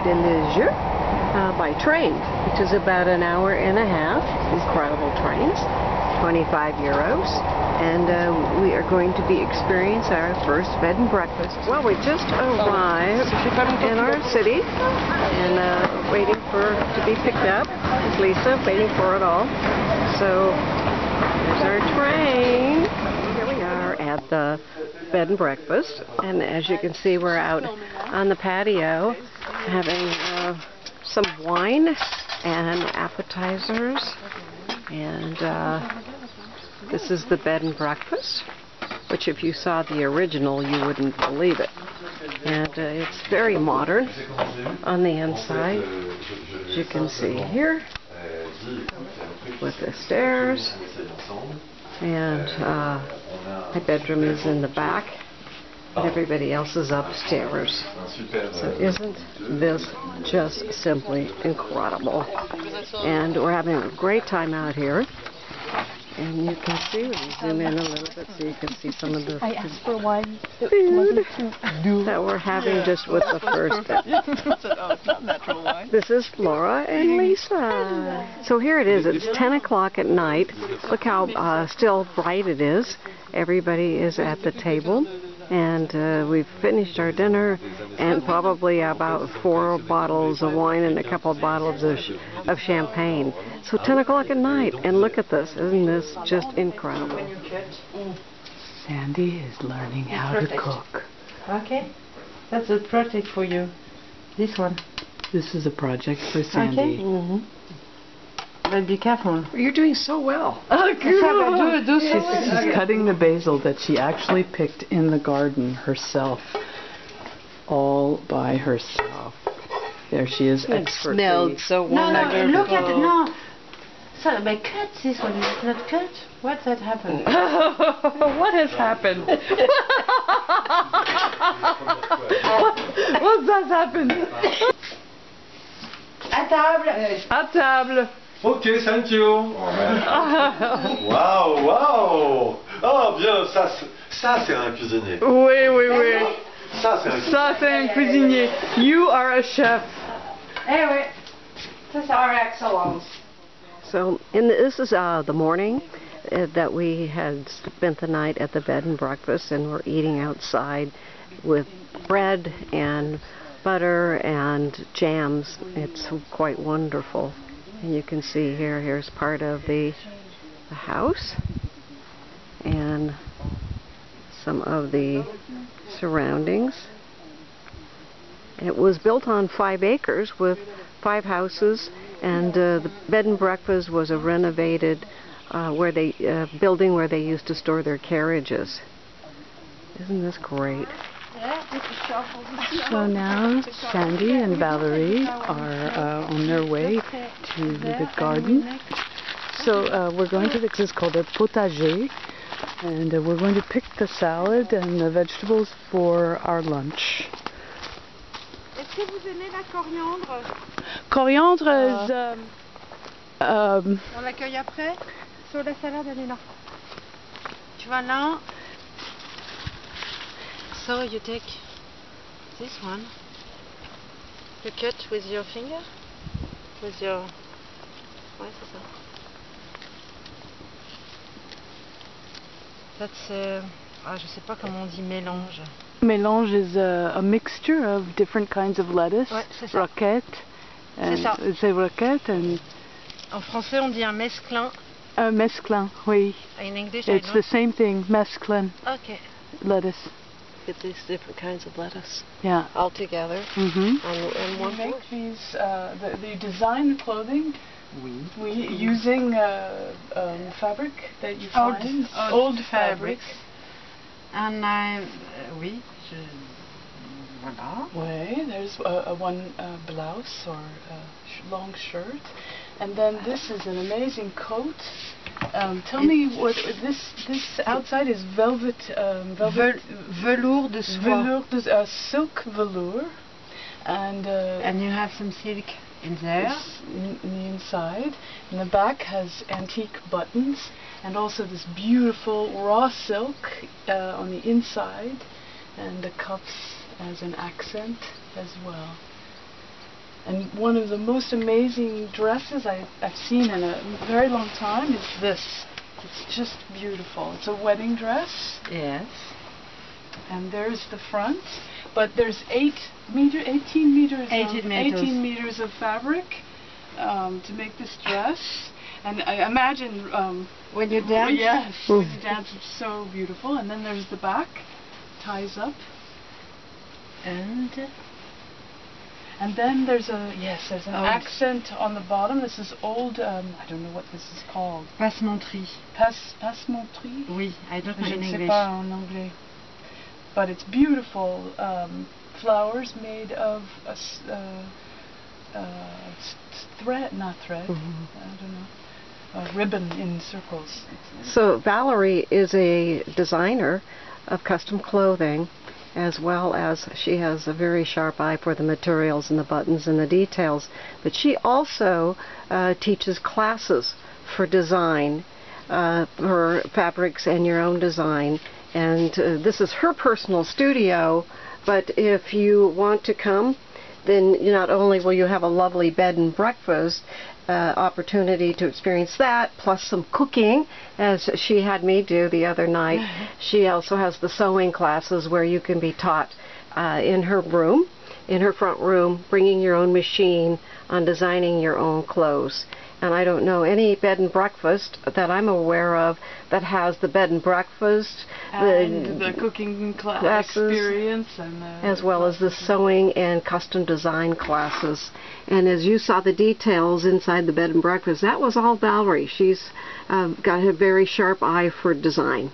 de Lisieux by train, which is about an hour and a half. Incredible trains, 25 euros. And we are going to be experiencing our first bed and breakfast. Well, we just arrived in our city and waiting to be picked up. It's Lisa waiting for it all. So here's our train. Here we are at the bed and breakfast, and as you can see, we're out on the patio having some wine and appetizers, and this is the bed and breakfast, which if you saw the original you wouldn't believe it. And it's very modern on the inside, as you can see here, with the stairs, and my bedroom is in the back, and everybody else is upstairs. So isn't this just simply incredible? And we're having a great time out here. And you can see, when you zoom in a little bit so you can see some of the food that we're having just with the first bit. This is Laura and Lisa. So here it is. It's 10 o'clock at night. Look how still bright it is. Everybody is at the table. And we've finished our dinner and probably about 4 bottles of wine and a couple of bottles of champagne. So 10 o'clock at night, and look at this. Isn't this just incredible? Sandy is learning how to cook. Okay, that's a project for you. This one. This is a project for Sandy. Okay. But be careful. You're doing so well. She's cutting the basil that she actually picked in the garden herself. All by herself. There she is. It smelled so wonderful. No, look at it. No. So, but cut this one. It's not cut. What has happened? What has happened? What has happened? À table. À table. Ok, thank you. Waouh, waouh. Oh, bien, ça c'est un cuisinier. Oui, oui, oui. Ça c'est un cuisinier. Ça c'est un cuisinier. You are a chef. Eh oui. Ça c'est our excellence. So this is the morning that we had spent the night at the bed and breakfast, and we're eating outside with bread and butter and jams. It's quite wonderful. And you can see here's part of the house and some of the surroundings. It was built on 5 acres with 5 houses, and the bed and breakfast was a renovated building where they used to store their carriages. Isn't this great? So now Sandy and Valerie are on their way to the garden. So we're going to this is called a potager, and we're going to pick the salad and the vegetables for our lunch. Est-ce que vous aimez la coriandre? Coriandre is... On l'accueille après? Sur la salade, elle est là. Tu vas là. So you take this one. You cut with your finger? With your... Ouais, c'est ça. That's... je sais pas comment on dit mélange. Mélange is a mixture of different kinds of lettuce. Ouais, c'est ça. Roquette. C'est ça. C'est roquette and... En français, on dit un mesclun. Un mesclun, oui. In English, It's the same thing, mesclun. Okay. Lettuce. Get these different kinds of lettuce. Yeah. All together. And one make these, the design clothing using fabric that you find. Old fabrics. And oui, voilà. Oui, there's one blouse or long shirt. And then this is an amazing coat. Tell me what this outside is velvet. Velours de soie. Velour de silk velour, and you have some silk in there. In the inside. And the back has antique buttons, and also this beautiful raw silk on the inside, and the cuffs as an accent as well. And one of the most amazing dresses I've seen in a very long time is this. It's just beautiful. It's a wedding dress. Yes. And there's the front. But there's 18 meters of fabric to make this dress. And I imagine When you dance? yes, when you dance, it's so beautiful. And then there's the back, ties up. And then there's an accent on the bottom. This is old, I don't know what this is called. Passementerie. Passementerie? Oui, I don't know Je in ne sais English. pas en anglais. But it's beautiful. Flowers made of thread, not thread, I don't know, ribbon in circles. So Valerie is a designer of custom clothing, as well as she has a very sharp eye for the materials and the buttons and the details. But she also teaches classes for design, for fabrics and your own design. And this is her personal studio, but if you want to come, then not only will you have a lovely bed and breakfast opportunity to experience that, plus some cooking, as she had me do the other night. She also has the sewing classes where you can be taught in her room, in her front room, bringing your own machine on designing your own clothes. And I don't know any bed and breakfast that I'm aware of that has the bed and breakfast, and the cooking classes, experience, and as well as the sewing and custom design classes. And as you saw the details inside the bed and breakfast, that was all Valerie. She's got a very sharp eye for design.